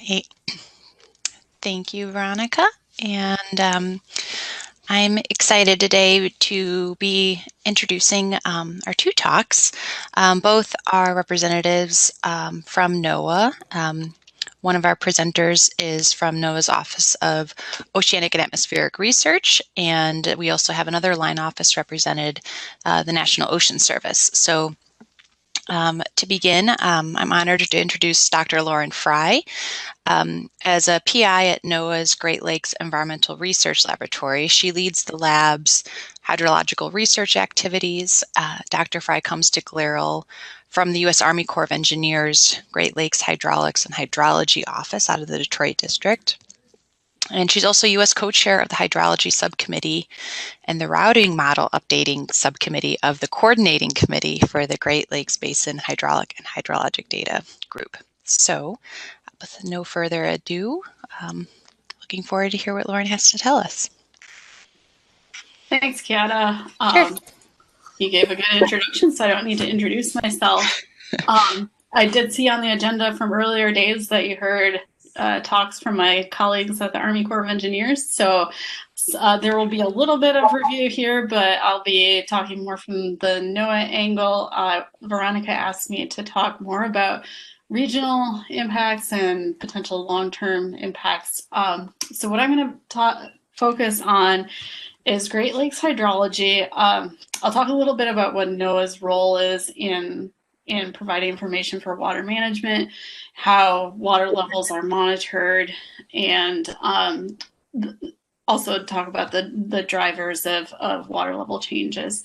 Hey, thank you, Veronica. And I'm excited today to be introducing our two talks. Both are representatives from NOAA. One of our presenters is from NOAA's Office of Oceanic and Atmospheric Research, and we also have another line office represented, the National Ocean Service. So to begin, I'm honored to introduce Dr. Lauren Fry. As a PI at NOAA's Great Lakes Environmental Research Laboratory, she leads the lab's hydrological research activities. Dr. Fry comes to GLERL from the U.S. Army Corps of Engineers, Great Lakes Hydraulics and Hydrology Office out of the Detroit District. And she's also U.S. co-chair of the Hydrology Subcommittee and the Routing Model Updating Subcommittee of the Coordinating Committee for the Great Lakes Basin Hydraulic and Hydrologic Data Group. So, with no further ado, looking forward to hear what Lauren has to tell us. Thanks, Chiara. Sure. You gave a good introduction, so I don't need to introduce myself. I did see on the agenda from earlier days that you heard talks from my colleagues at the Army Corps of Engineers. So there will be a little bit of review here, but I'll be talking more from the NOAA angle. Veronica asked me to talk more about regional impacts and potential long-term impacts. So what I'm going to focus on is Great Lakes hydrology. I'll talk a little bit about what NOAA's role is in providing information for water management, how water levels are monitored, and also talk about the drivers of water level changes.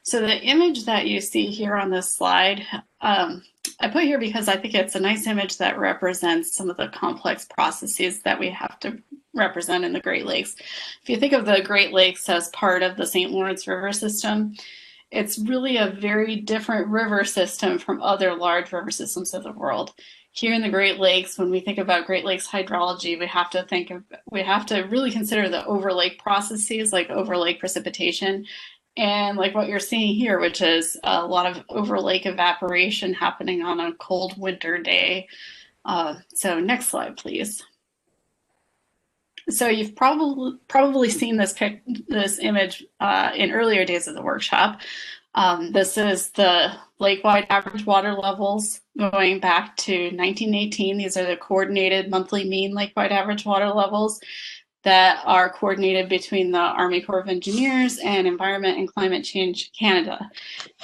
So the image that you see here on this slide, I put here because I think it's a nice image that represents some of the complex processes that we have to represent in the Great Lakes. If you think of the Great Lakes as part of the St. Lawrence River system, it's really a very different river system from other large river systems of the world. Here in the Great Lakes, when we think about Great Lakes hydrology, we have to really consider the overlake processes like overlake precipitation and like what you're seeing here, which is a lot of overlake evaporation happening on a cold winter day. So next slide, please. So you've probably seen this image in earlier days of the workshop. This is the lake-wide average water levels going back to 1918. These are the coordinated monthly mean lake-wide average water levels that are coordinated between the Army Corps of Engineers and Environment and Climate Change Canada.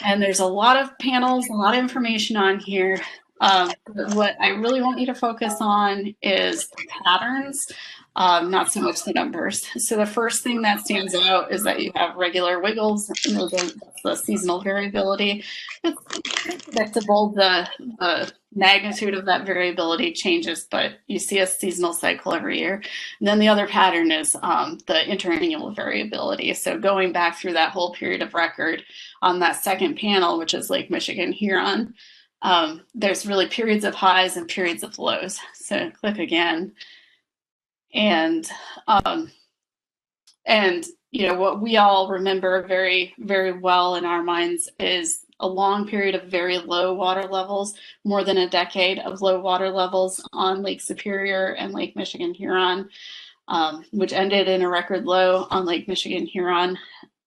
And there's a lot of panels, a lot of information on here. What I really want you to focus on is the patterns, not so much the numbers. So the first thing that stands out is that you have regular wiggles, and that's the seasonal variability. It's predictable, the magnitude of that variability changes, but you see a seasonal cycle every year. And then the other pattern is the IntraAnnual variability. So going back through that whole period of record on that second panel, which is Lake Michigan Huron, there's really periods of highs and periods of lows. So click again. And you know, what we all remember very, very well in our minds is a long period of very low water levels, more than a decade of low water levels on Lake Superior and Lake Michigan Huron, which ended in a record low on Lake Michigan Huron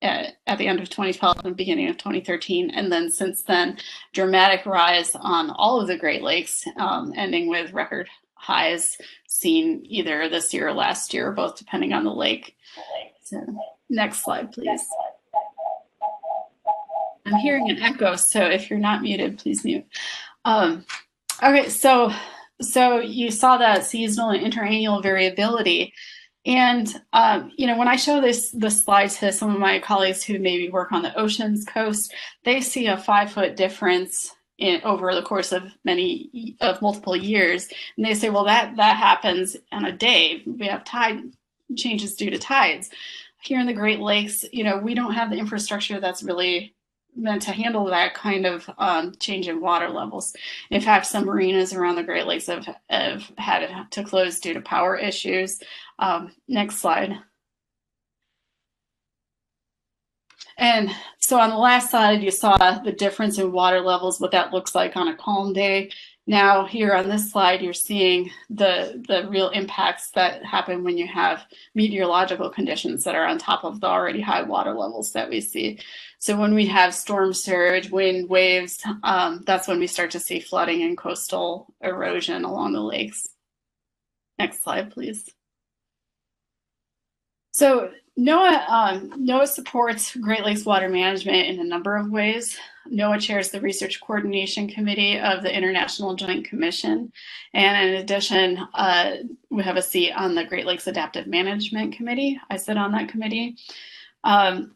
at the end of 2012 and beginning of 2013. And then since then, dramatic rise on all of the Great Lakes, ending with record highs seen either this year or last year, both depending on the lake. So next slide, please. I'm hearing an echo, so if you're not muted, please mute. Okay, so you saw that seasonal and IntraAnnual variability. And, you know, when I show this slide to some of my colleagues who maybe work on the oceans coast, they see a 5-foot difference over the course of multiple years. And they say, well, that happens in a day. We have tide changes due to tides. Here in the Great Lakes, you know, we don't have the infrastructure that's really meant to handle that kind of change in water levels. In fact, some marinas around the Great Lakes have had to close due to power issues. Next slide. And so on the last slide, you saw the difference in water levels, what that looks like on a calm day Now here on this slide, you're seeing the real impacts that happen when you have meteorological conditions that are on top of the already high water levels that we see. So when we have storm surge, wind, waves, that's when we start to see flooding and coastal erosion along the lakes. Next slide, please. So NOAA supports Great Lakes water management in a number of ways. NOAA chairs the Research Coordination Committee of the International Joint Commission. And in addition, we have a seat on the Great Lakes Adaptive Management Committee. I sit on that committee. And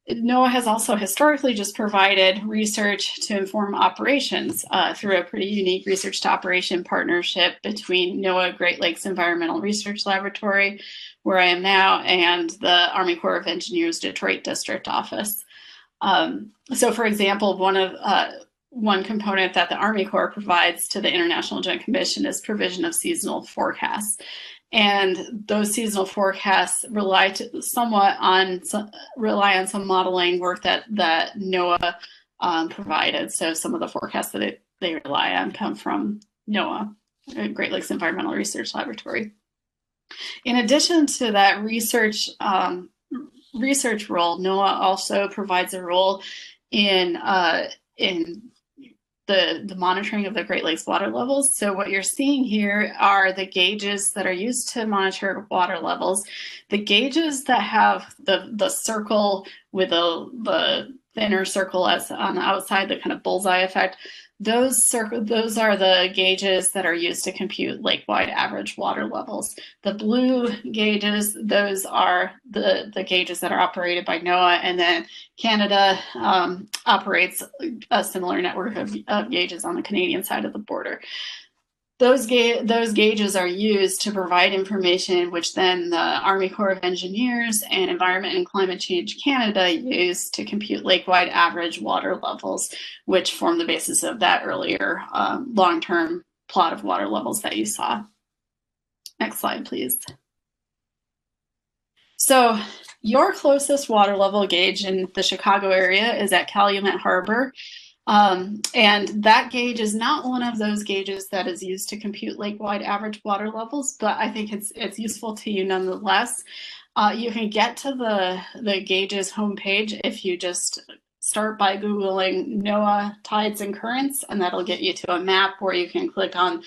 NOAA has also historically just provided research to inform operations through a pretty unique research to operation partnership between NOAA Great Lakes Environmental Research Laboratory, where I am now, and the Army Corps of Engineers Detroit District Office. So for example, one component that the Army Corps provides to the International Joint Commission is provision of seasonal forecasts. And those seasonal forecasts rely on some modeling work that NOAA provided. So some of the forecasts that they rely on come from NOAA, Great Lakes Environmental Research Laboratory. In addition to that research role, NOAA also provides a role in the monitoring of the Great Lakes water levels. So what you're seeing here are the gauges that are used to monitor water levels. The gauges that have the circle with the thinner circle as on the outside, the kind of bullseye effect, those are the gauges that are used to compute lake-wide average water levels. The blue gauges, those are the gauges that are operated by NOAA, and then Canada operates a similar network of gauges on the Canadian side of the border. Those gauges are used to provide information which then the Army Corps of Engineers and Environment and Climate Change Canada use to compute lake-wide average water levels, which form the basis of that earlier long-term plot of water levels that you saw. Next slide, please. So your closest water level gauge in the Chicago area is at Calumet Harbor. And that gauge is not one of those gauges that is used to compute lake-wide average water levels, but I think it's useful to you nonetheless. You can get to the gauge's homepage if you just start by Googling NOAA tides and currents, and that'll get you to a map where you can click on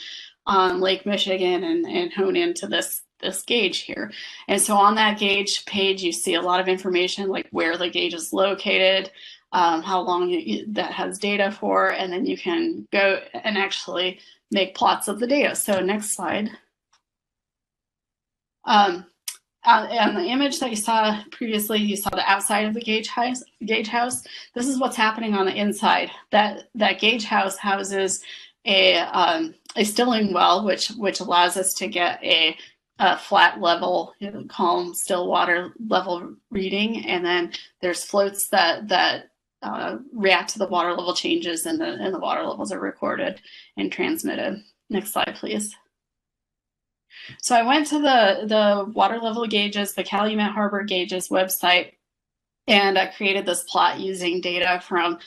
Lake Michigan and hone into this gauge here. And so on that gauge page, you see a lot of information like where the gauge is located, how long that has data for, and then you can go and actually make plots of the data. So next slide. On the image that you saw previously, you saw the outside of the gauge house. This is what's happening on the inside. That gauge house houses a stilling well, which allows us to get a flat level, calm, still water level reading, and then there's floats that react to the water level changes, and the water levels are recorded and transmitted. Next slide, please. So I went to the water level gauges, the Calumet Harbor gauges website, and I created this plot using data from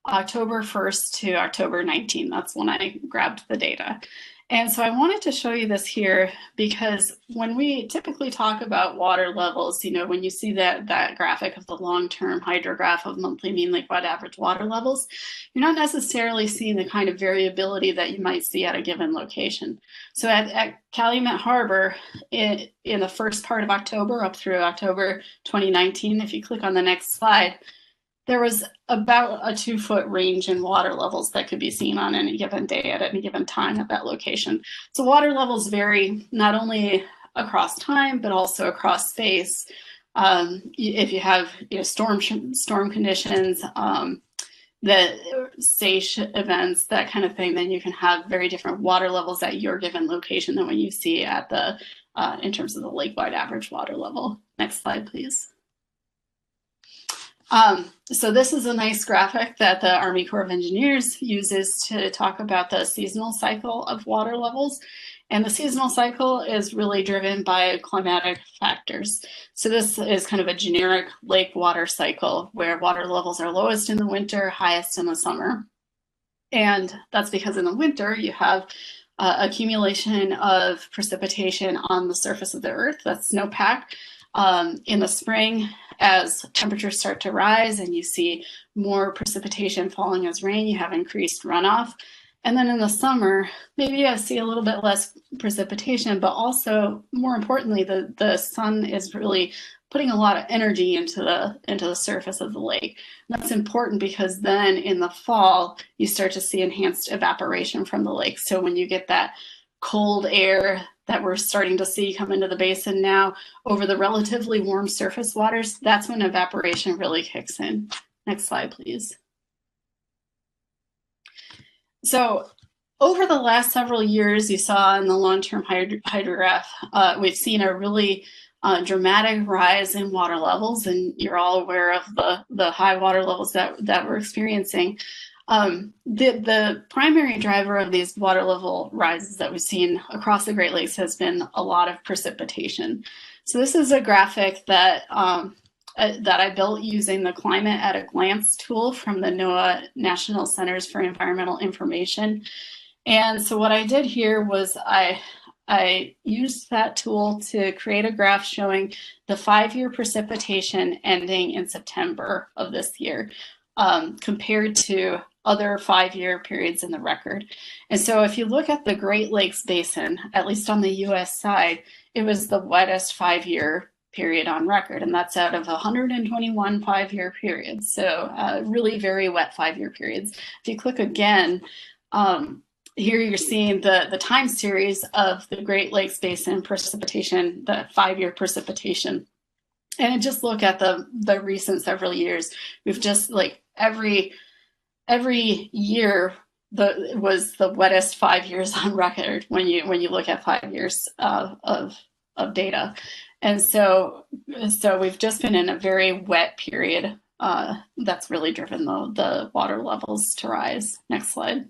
October 1st to October 19th. That's when I grabbed the data. And so I wanted to show you this here because when we typically talk about water levels, when you see that graphic of the long-term hydrograph of monthly mean lake-wide average water levels, you're not necessarily seeing the kind of variability that you might see at a given location. So at Calumet Harbor, in the first part of October up through October 2019, if you click on the next slide, there was about a 2-foot range in water levels that could be seen on any given day at any given time at that location. So water levels vary not only across time, but also across space. If you have storm conditions, the SAICH events, that kind of thing, then you can have very different water levels at your given location than what you see at the in terms of the lake-wide average water level. Next slide, please. So this is a nice graphic that the Army Corps of Engineers uses to talk about the seasonal cycle of water levels. And the seasonal cycle is really driven by climatic factors. So this is kind of a generic lake water cycle where water levels are lowest in the winter, highest in the summer. And that's because in the winter you have accumulation of precipitation on the surface of the earth, that's snowpack. In the spring, as temperatures start to rise and you see more precipitation falling as rain, you have increased runoff. And then in the summer, maybe you see a little bit less precipitation, but also more importantly, the sun is really putting a lot of energy into the surface of the lake. And that's important because then in the fall, you start to see enhanced evaporation from the lake. So when you get that cold air that we're starting to see come into the basin now over the relatively warm surface waters, that's when evaporation really kicks in. Next slide, please. So over the last several years, you saw in the long-term hydrograph, we've seen a really dramatic rise in water levels, and you're all aware of the high water levels that we're experiencing. The primary driver of these water level rises that we've seen across the Great Lakes has been a lot of precipitation. So this is a graphic that I built using the Climate at a Glance tool from the NOAA National Centers for Environmental Information. And so what I did here was I used that tool to create a graph showing the 5-year precipitation ending in September of this year compared to other 5-year periods in the record. And so if you look at the Great Lakes Basin, at least on the US side, it was the wettest 5-year period on record, and that's out of 121 5-year periods. So really very wet 5-year periods. If you click again, here you're seeing the time series of the Great Lakes Basin precipitation, the 5-year precipitation. And just look at the recent several years. We've just like every year was the wettest 5 years on record when you look at 5 years of data. And so we've just been in a very wet period that's really driven the water levels to rise. Next slide.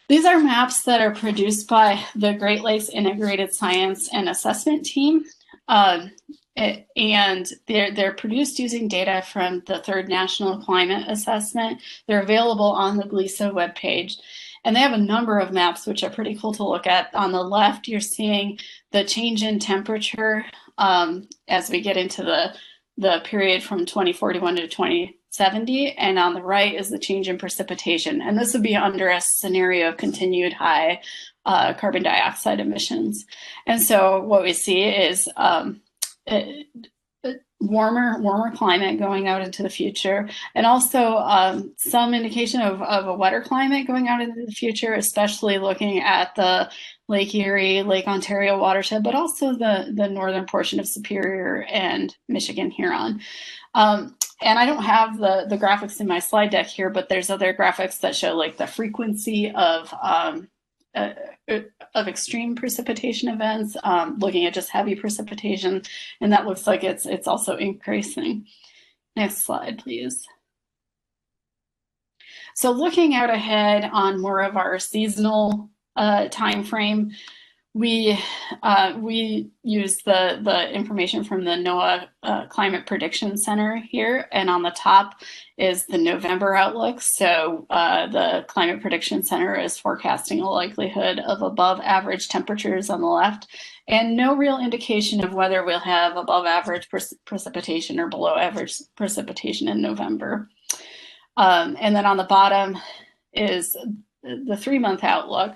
These are maps that are produced by the Great Lakes Integrated Science and Assessment Team. And they're produced using data from the Third National Climate Assessment. They're available on the GLESA webpage. And they have a number of maps which are pretty cool to look at. On the left, you're seeing the change in temperature as we get into the period from 2041 to 2070. And on the right is the change in precipitation. And this would be under a scenario of continued high carbon dioxide emissions. And so what we see is warmer climate going out into the future, and also some indication of a wetter climate going out into the future, especially looking at the Lake Erie, Lake Ontario watershed, but also the northern portion of Superior and Michigan Huron. And I don't have the graphics in my slide deck here, but there's other graphics that show like the frequency of extreme precipitation events, looking at just heavy precipitation, and that looks like it's also increasing. Next slide, please. So looking out ahead on more of our seasonal time frame, we use the information from the NOAA Climate Prediction Center here, and on the top is the November outlook. So the Climate Prediction Center is forecasting a likelihood of above average temperatures on the left, and no real indication of whether we'll have above average precipitation or below average precipitation in November. And then on the bottom is the 3-month outlook.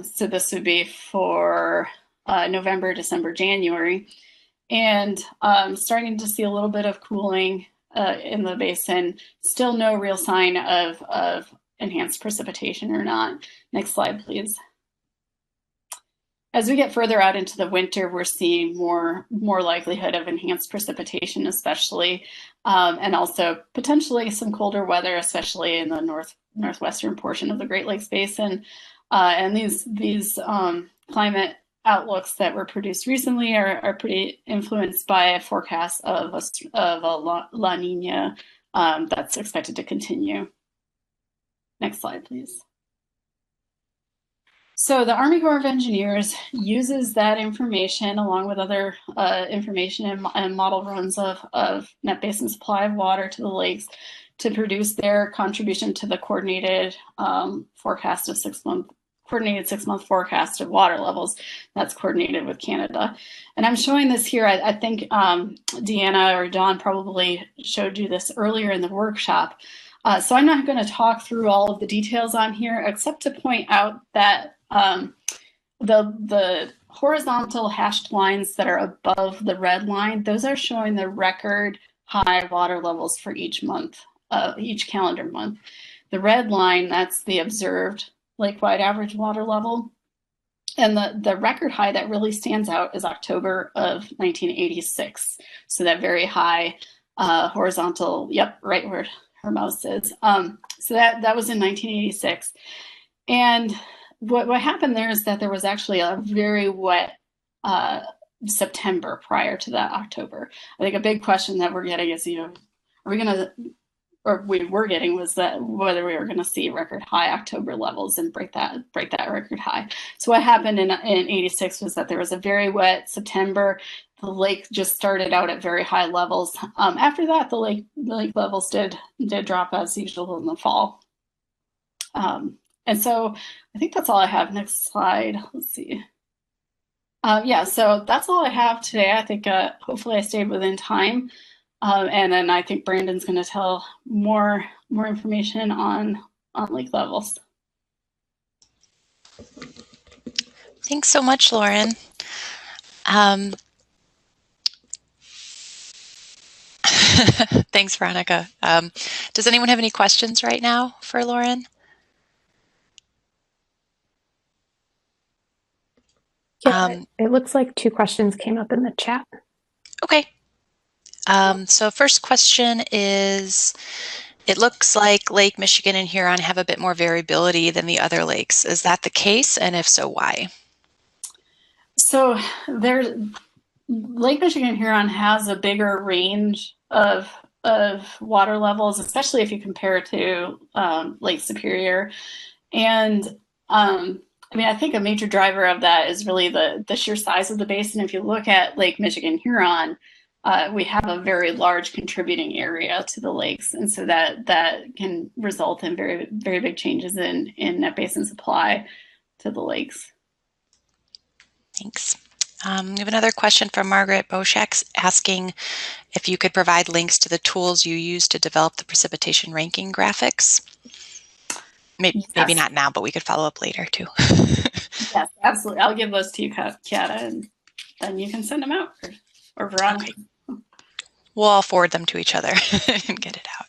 So this would be for November, December, January, and starting to see a little bit of cooling in the basin. Still no real sign of enhanced precipitation or not. Next slide, please. As we get further out into the winter, we're seeing more likelihood of enhanced precipitation, especially, and also potentially some colder weather, especially in the northwestern portion of the Great Lakes Basin. And these climate outlooks that were produced recently are pretty influenced by a forecast of a La Nina that's expected to continue. Next slide, please. So the Army Corps of Engineers uses that information along with other information and model runs of net basin supply of water to the lakes to produce their contribution to the coordinated forecast of coordinated 6-month forecast of water levels that's coordinated with Canada. And I'm showing this here. I think Deanna or Dawn probably showed you this earlier in the workshop. So I'm not going to talk through all of the details on here, except to point out that the horizontal hashed lines that are above the red line, those are showing the record high water levels for each month, each calendar month. The red line, that's the observed lake-wide average water level. And the record high that really stands out is October of 1986. So that very high horizontal, yep, right where her mouse is. So that was in 1986. And what happened there is that there was actually a very wet September prior to that October. I think a big question that we're getting is, are we going to, or we were getting, was that whether we were going to see record high October levels and break that record high. So what happened in 86 was that there was a very wet September. The lake just started out at very high levels. After that, the lake levels did drop as usual in the fall. And so I think that's all I have. Next slide. Let's see. Yeah, so that's all I have today. I think hopefully I stayed within time. And then I think Brandon's going to tell more information on lake levels. Thanks so much, Lauren. Thanks, Veronica. Does anyone have any questions right now for Lauren? Yeah, it looks like 2 questions came up in the chat. Okay. So first question is, it looks like Lake Michigan and Huron have a bit more variability than the other lakes. Is that the case? And if so, why? So Lake Michigan and Huron has a bigger range of water levels, especially if you compare it to Lake Superior. And I mean, I think a major driver of that is really the sheer size of the basin. If you look at Lake Michigan Huron, we have a very large contributing area to the lakes, and so that can result in very, very big changes in net basin supply to the lakes. Thanks. We have another question from Margaret Boshak asking if you could provide links to the tools you use to develop the precipitation ranking graphics. Maybe not now, but we could follow up later too. Yes, absolutely. I'll give those to you, Chiara, and then you can send them out, or Veronica. Okay. We'll all forward them to each other and get it out.